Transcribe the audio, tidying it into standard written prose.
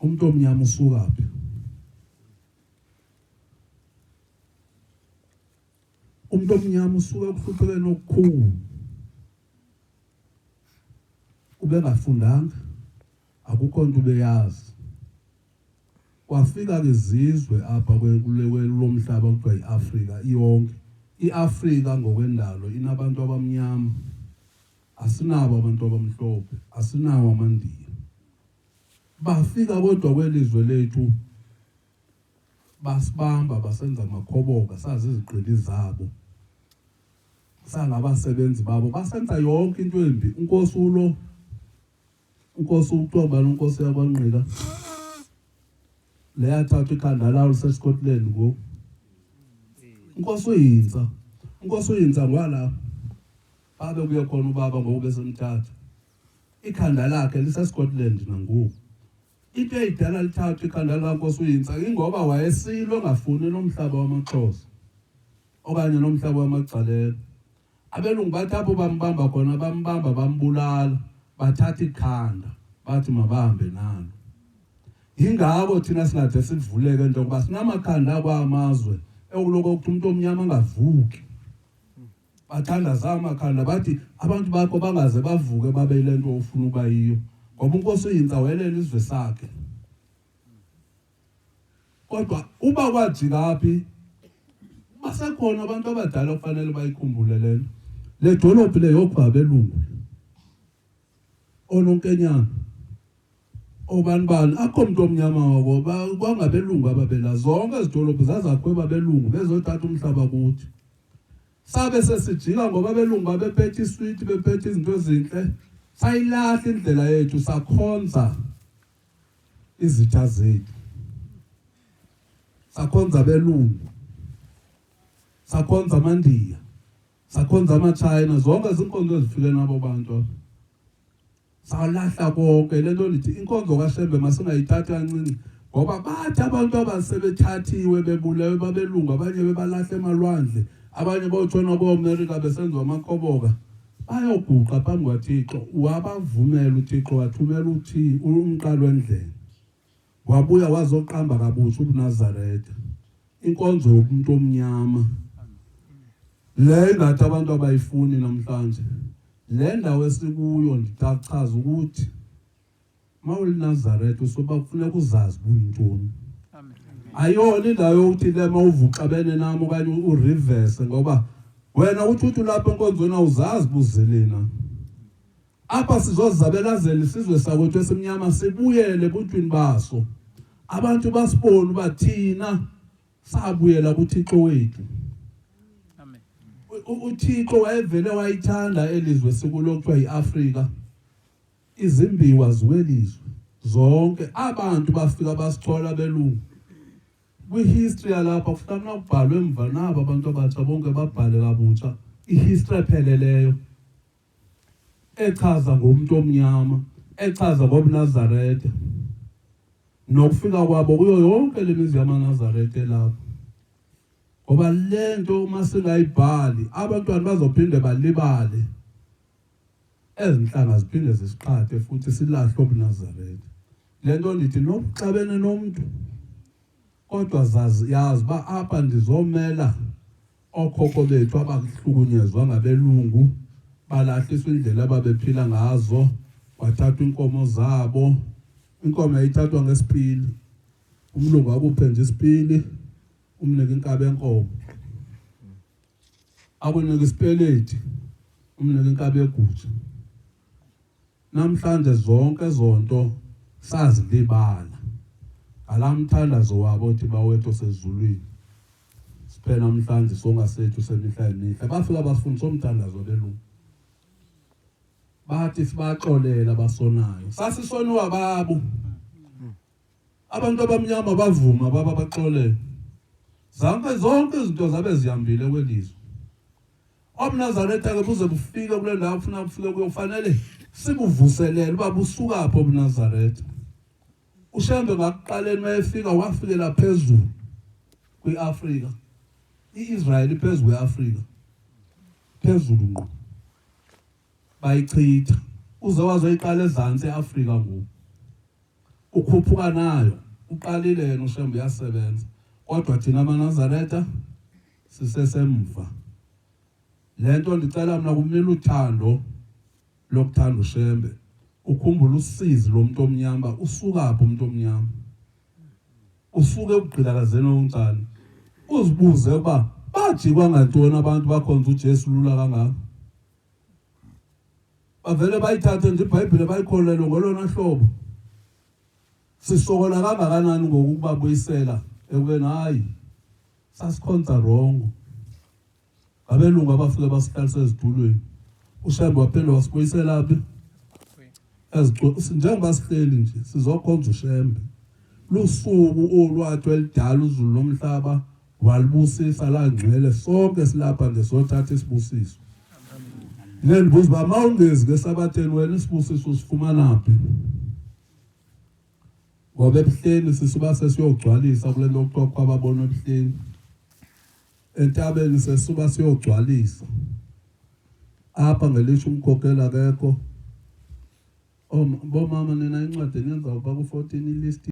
umuntu omnyama usukaphi? Umuntu omnyama usuka kuhluphekeni okukhulu. Ubengafundanga, akukho nto ubeyazi. Kwafika ke izizwe apha kulomhlaba kuthiwa yiAfrika iyonke. IAfrika ngokwendalo inabantu abamnyama. Asinabo abantu abamhlophe, asinawo amandiya. Bafika kodwa kwelizwe lethu basibamba basenza amakhoboka, sazi iziqili zabo. Sangabasebenzi babo basenza yonke into embi. Unkosi ulo, unkosi uCoba nonkosi yakwaNgqika. Leyathatha ikhanda lawo liseScotland ngoku. Unkosi uyinza. Unkosi uyinza ngwala. Babe kuye khona ubaba ngoku besemthatha. Ikhanda lakhe liseScotland nangoku. Into eyidala lithatha ikhanda laNkosi uyinza ingoba wayesilwe ngafuni nomhlaba wamaXhosa. Okanye nomhlaba wamaGcalelo. Abelungu bathi apho bambamba khona bambamba bambulala, bathatha ikhanda, bathi mabahambe nalo. Ingako thina singade sivuleke into yokuba sinamakhanda kwamazwe ekuloko ukuthi umuntu omnyama angavuki. Bathandaza amakhanda bathi abantu bakho bangaze bavuke babe yile nto ofuna uba yiyo, ngoba uNkosi uyinza welela izwe sakhe. Kodwa uba kwajika phi basekhona abantu abadala kufanele bayikhumbule lento. Le dolophu le yokho abelungu. Ononkenyana. Obanibani akho umuntu omnyama wako kwangabelungu ababela zonke izidolophu zazakhwe babelungu bezothatha umhlaba kuthi. Sabe sesijika ngoba abelungu babephethe isweet bephethe izinto ezinhle. Sayilahla indlela yethu sakhonza izitha zethu. Sakhonza abelungu. Sakhonza amandiya. Sakhonza amaChina, zonke izinkonzo ezifike nabo bantu. Salahla konke lento lithi inkonzo kaShembe masingayithatha kancinci ngoba bathi abantu abasebethathiwe bebulewe babelungu abanye bebalahla emalwandle, abanye bayotshona koAmerica besenziwa amakhoboka. Bayoguqa phambi kwaThixo, wabavumela uThixo wathumela umqalo wendlela. Wabuya wazoqamba kabusha uNazaretha. Inkonzo yomuntu omnyama. Le ngathi abantu abayifuni namhlanje. Le ndawo esikuyo ndichaza ukuthi mawuliNazaretha usoba kufuneka uzazi buyintoni. Amen. Ayona indawo yokuthi le mawuvuxabene nami okanye ureverse ngoba wena uthi lapha enkonzweni awuzazi buzelena. Apha sizozabelazela isizwe sakwethu esimnyama sibuyele ebuntwini baso. Abantu basibona bathina sabuyela kuThixo wethu. Amen. uThixo wayevele wayithanda elizwe sikulo kuthiwa yiAfrika. Izimbiwa ziwelizwe zonke abantu bafika basithola belungu. Kwi-history yalapha kufanele kubhalwe emva nabo abantu abatsha bonke babhale kabutsha ihistory epheleleyo echaza ngomuntu omnyama, echaza ngobuNazaretha nokufika kwabo kuyo yonke lemizi yamaNazaretha lapho. Ngoba lento uma singayibhali abantwana bazophinde balibale. Ezinhlanga ziphinde zisiqhathe futhi silahle obuNazaretha. Lento ndithi nokuxabene nomuntu kodwa yazi ba apha ndizomela okhokho bethu abahlukunyezwa ngabelungu, balahliswa indlela ababephila ngazo, wathatha inkomo zabo. Inkomo yayithathwa ngesipili. Umlungu akuphe nje isipili, umnike inkabi yenkomo. Akunika isipelethi, umnike inkabi yegutsha. Namhlanje zonke zonto sazilibala. Alamthandazo wabo uthi bawethu sezulwini. Siphela namhlanje songasethu semihla yemihla. Bafika bafundisa umthandazo belungu. Bathi sibaxolela basonayo. Sasisoniwa babo. Abantu abamnyama bavuma baba baxolele. Zonke izinto zabe zihambile kwelizwe. ObuNazaretha ke buze bufike kule ndawo ufuna kufike kuyofanele sibuvuselele uba busuka apho obuNazaretha. UShembe ngakuqaleni mayefika wafikela phezulu kwiAfrika. iIsrael phezulu kweAfrika. Phezulu ngqo. Bayichitha. uze wazoyiqala ezantsi eAfrika ngoku ukhuphuka nayo uqalile yena uShembe uyasebenza kodwa thina amaNazareta sisesemva lento ndicela mina kumele uthando lokuthanda uShembe ukhumbula usizi lomuntu omnyama usuka apho umuntu omnyama usuke ukugqilakazeni oncane uzibuze ukuba bajikwa ngantoni abantu bakhonza uJesu lula kangaka bavele bayithathe nje iBhayibheli bayikholelwe ngolona hlobo sisokola kangakanani ngokubabuyisela ekubeni hayi sasikhonza wrong abelungu abafike basihlalisa ezitulweni uShembe waphela wasibuyisela phi njengoba sihleli nje sizokhonza uShembe lusuku olwathi elidala uzulu lomhlaba walibusisa la ngcwele sonke silapha nje sothatha isibusiso ngendibuza ba mawungezi ngesabatheni wena isibusiso usifumana phi ngoba ebuhleni sisuba sesiyogcwalisa kule nto okuthiwa kwababona ebuhleni entabeni sesisuba siyogcwalisa apha ngelisho umkhokhela akekho bomama nina incwadi niyenza uba ku-14 ilist